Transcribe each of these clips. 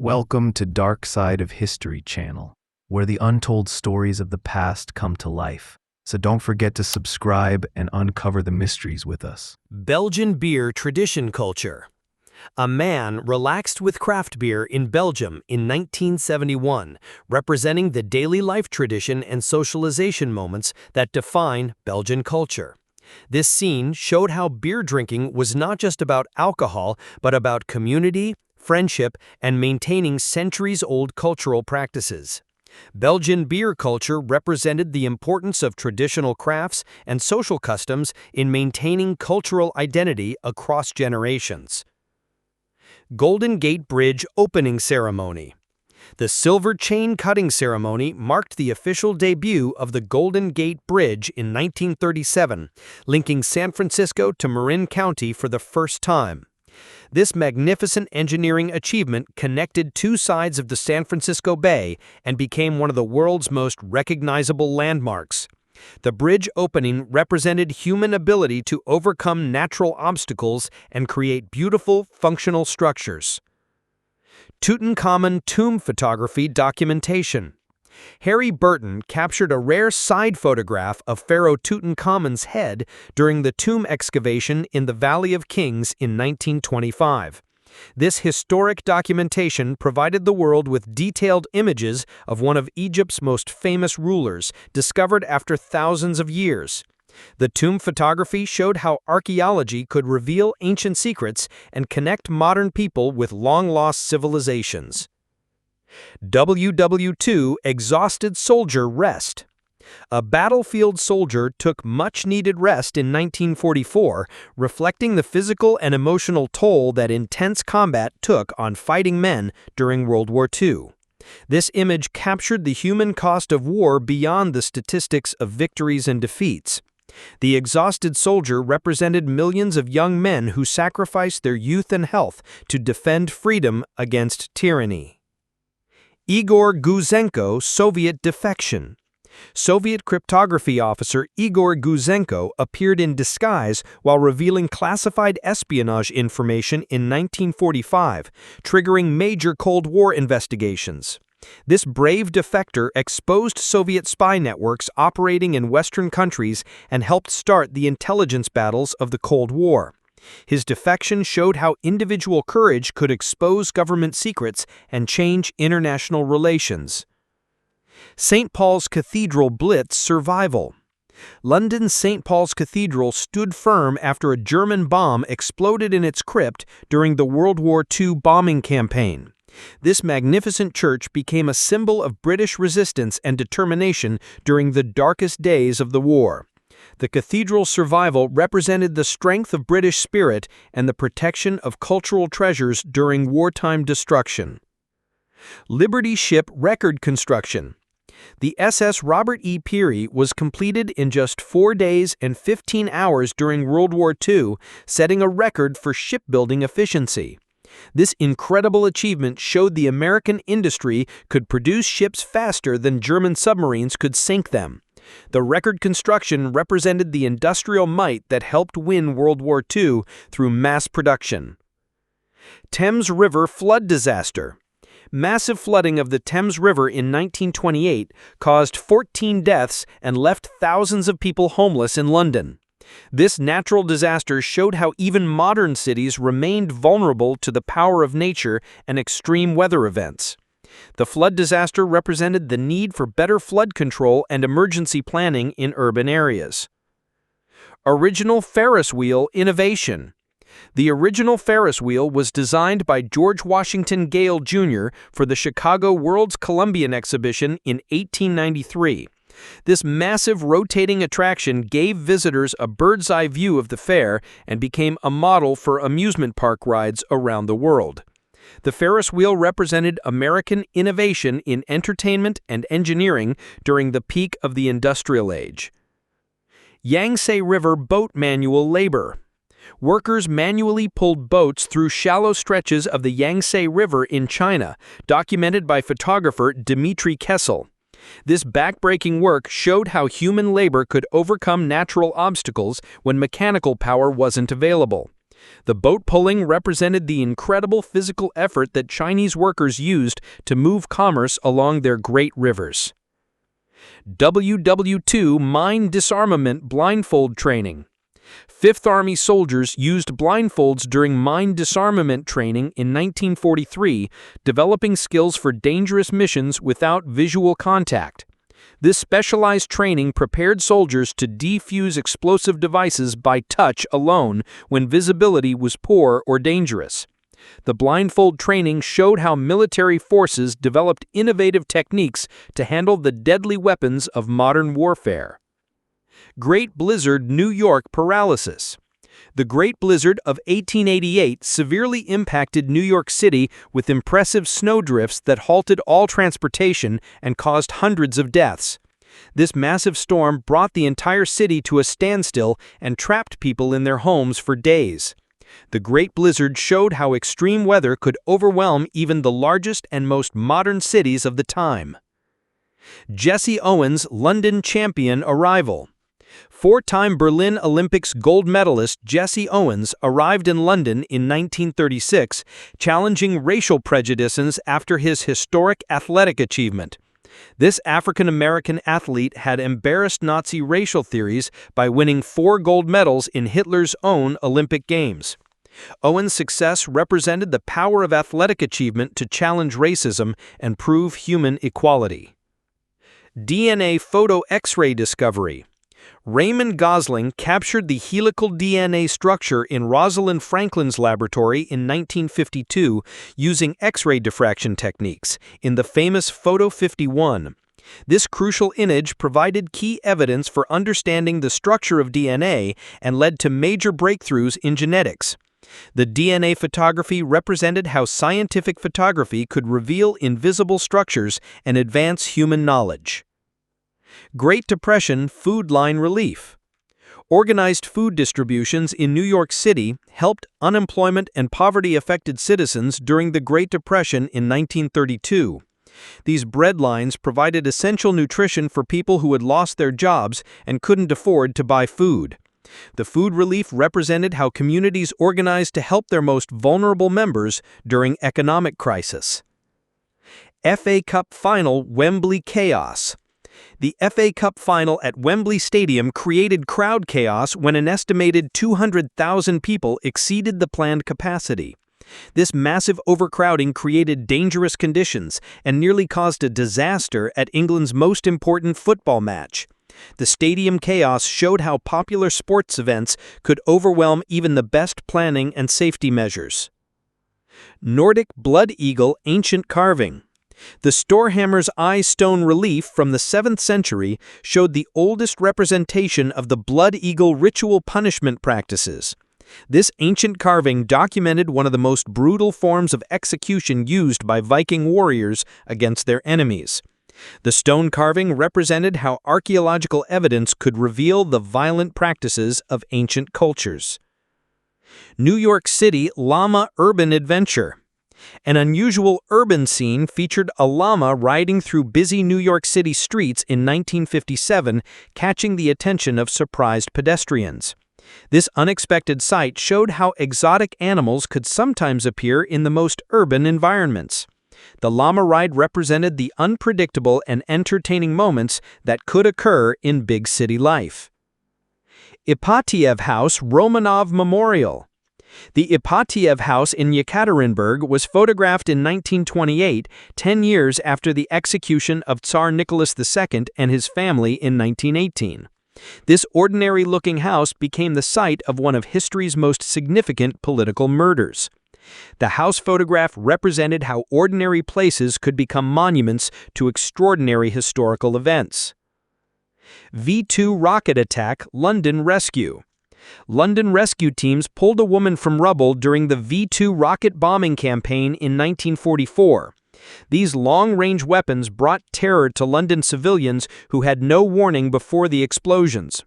Welcome to Dark Side of History channel, where the untold stories of the past come to life. So don't forget to subscribe and uncover the mysteries with us. Belgian beer tradition culture. A man relaxed with craft beer in Belgium in 1971, representing the daily life tradition and socialization moments that define Belgian culture. This scene showed how beer drinking was not just about alcohol, but about community, friendship, and maintaining centuries-old cultural practices. Belgian beer culture represented the importance of traditional crafts and social customs in maintaining cultural identity across generations. Golden Gate Bridge opening ceremony. The silver chain cutting ceremony marked the official debut of the Golden Gate Bridge in 1937, linking San Francisco to Marin County for the first time. This magnificent engineering achievement connected two sides of the San Francisco Bay and became one of the world's most recognizable landmarks. The bridge opening represented human ability to overcome natural obstacles and create beautiful, functional structures. Tutankhamun tomb photography documentation. Harry Burton captured a rare side photograph of Pharaoh Tutankhamun's head during the tomb excavation in the Valley of Kings in 1925. This historic documentation provided the world with detailed images of one of Egypt's most famous rulers, discovered after thousands of years. The tomb photography showed how archaeology could reveal ancient secrets and connect modern people with long-lost civilizations. WW2 Exhausted Soldier Rest. A battlefield soldier took much-needed rest in 1944, reflecting the physical and emotional toll that intense combat took on fighting men during World War II. This image captured the human cost of war beyond the statistics of victories and defeats. The exhausted soldier represented millions of young men who sacrificed their youth and health to defend freedom against tyranny. Igor Guzenko Soviet defection. Soviet cryptography officer Igor Guzenko appeared in disguise while revealing classified espionage information in 1945, triggering major Cold War investigations. This brave defector exposed Soviet spy networks operating in Western countries and helped start the intelligence battles of the Cold War. His defection showed how individual courage could expose government secrets and change international relations. St. Paul's Cathedral Blitz survival. London's St. Paul's Cathedral stood firm after a German bomb exploded in its crypt during the World War II bombing campaign. This magnificent church became a symbol of British resistance and determination during the darkest days of the war. The cathedral's survival represented the strength of British spirit and the protection of cultural treasures during wartime destruction. Liberty Ship record construction. The SS Robert E. Peary was completed in just 4 days and 15 hours during World War II, setting a record for shipbuilding efficiency. This incredible achievement showed the American industry could produce ships faster than German submarines could sink them. The record construction represented the industrial might that helped win World War II through mass production. Thames River flood disaster. Massive flooding of the Thames River in 1928 caused 14 deaths and left thousands of people homeless in London. This natural disaster showed how even modern cities remained vulnerable to the power of nature and extreme weather events. The flood disaster represented the need for better flood control and emergency planning in urban areas. Original Ferris wheel innovation. The original Ferris wheel was designed by George Washington Gale, Jr. for the Chicago World's Columbian Exhibition in 1893. This massive rotating attraction gave visitors a bird's-eye view of the fair and became a model for amusement park rides around the world. The Ferris wheel represented American innovation in entertainment and engineering during the peak of the Industrial Age. Yangtze River boat manual labor. Workers manually pulled boats through shallow stretches of the Yangtze River in China, documented by photographer Dmitry Kessel. This backbreaking work showed how human labor could overcome natural obstacles when mechanical power wasn't available. The boat pulling represented the incredible physical effort that Chinese workers used to move commerce along their great rivers. WW2 Mine Disarmament Blindfold Training. Fifth Army soldiers used blindfolds during mine disarmament training in 1943, developing skills for dangerous missions without visual contact. This specialized training prepared soldiers to defuse explosive devices by touch alone when visibility was poor or dangerous. The blindfold training showed how military forces developed innovative techniques to handle the deadly weapons of modern warfare. Great Blizzard New York Paralysis. The Great Blizzard of 1888 severely impacted New York City with impressive snowdrifts that halted all transportation and caused hundreds of deaths. This massive storm brought the entire city to a standstill and trapped people in their homes for days. The Great Blizzard showed how extreme weather could overwhelm even the largest and most modern cities of the time. Jesse Owens' London champion arrival. Four-time Berlin Olympics gold medalist Jesse Owens arrived in London in 1936, challenging racial prejudices after his historic athletic achievement. This African-American athlete had embarrassed Nazi racial theories by winning 4 gold medals in Hitler's own Olympic Games. Owens' success represented the power of athletic achievement to challenge racism and prove human equality. DNA photo X-ray discovery. Raymond Gosling captured the helical DNA structure in Rosalind Franklin's laboratory in 1952 using X-ray diffraction techniques in the famous Photo 51. This crucial image provided key evidence for understanding the structure of DNA and led to major breakthroughs in genetics. The DNA photography represented how scientific photography could reveal invisible structures and advance human knowledge. Great Depression food line relief. Organized food distributions in New York City helped unemployment and poverty-affected citizens during the Great Depression in 1932. These bread lines provided essential nutrition for people who had lost their jobs and couldn't afford to buy food. The food relief represented how communities organized to help their most vulnerable members during economic crisis. FA Cup Final Wembley Chaos. The FA Cup final at Wembley Stadium created crowd chaos when an estimated 200,000 people exceeded the planned capacity. This massive overcrowding created dangerous conditions and nearly caused a disaster at England's most important football match. The stadium chaos showed how popular sports events could overwhelm even the best planning and safety measures. Nordic Blood Eagle Ancient Carving. The Storehammer's eye stone relief from the 7th century showed the oldest representation of the blood eagle ritual punishment practices. This ancient carving documented one of the most brutal forms of execution used by Viking warriors against their enemies. The stone carving represented how archaeological evidence could reveal the violent practices of ancient cultures. New York City Llama Urban Adventure. An unusual urban scene featured a llama riding through busy New York City streets in 1957, catching the attention of surprised pedestrians. This unexpected sight showed how exotic animals could sometimes appear in the most urban environments. The llama ride represented the unpredictable and entertaining moments that could occur in big city life. Ipatiev House Romanov Memorial. The Ipatiev House in Yekaterinburg was photographed in 1928, 10 years after the execution of Tsar Nicholas II and his family in 1918. This ordinary-looking house became the site of one of history's most significant political murders. The house photograph represented how ordinary places could become monuments to extraordinary historical events. V-2 rocket attack London rescue. London rescue teams pulled a woman from rubble during the V-2 rocket bombing campaign in 1944. These long-range weapons brought terror to London civilians who had no warning before the explosions.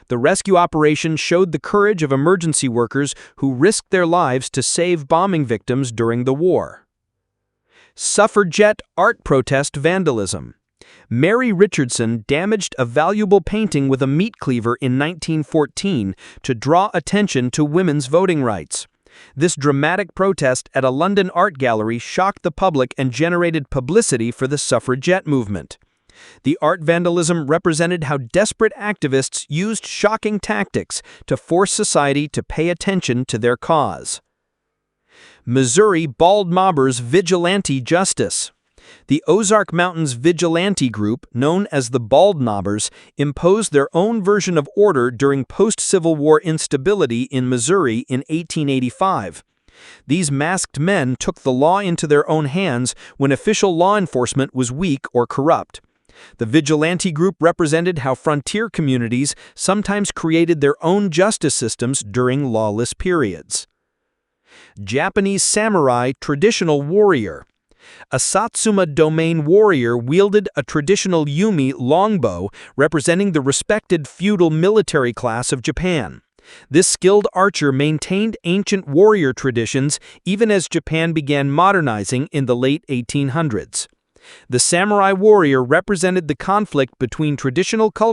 The rescue operation showed the courage of emergency workers who risked their lives to save bombing victims during the war. Suffragette art protest vandalism. Mary Richardson damaged a valuable painting with a meat cleaver in 1914 to draw attention to women's voting rights. This dramatic protest at a London art gallery shocked the public and generated publicity for the suffragette movement. The art vandalism represented how desperate activists used shocking tactics to force society to pay attention to their cause. Missouri Bald Mobbers Vigilante Justice. The Ozark Mountains vigilante group, known as the Bald Mobbers, imposed their own version of order during post-Civil War instability in Missouri in 1885. These masked men took the law into their own hands when official law enforcement was weak or corrupt. The vigilante group represented how frontier communities sometimes created their own justice systems during lawless periods. Japanese Samurai Traditional Warrior. A Satsuma domain warrior wielded a traditional yumi longbow representing the respected feudal military class of Japan. This skilled archer maintained ancient warrior traditions even as Japan began modernizing in the late 1800s. The samurai warrior represented the conflict between traditional culture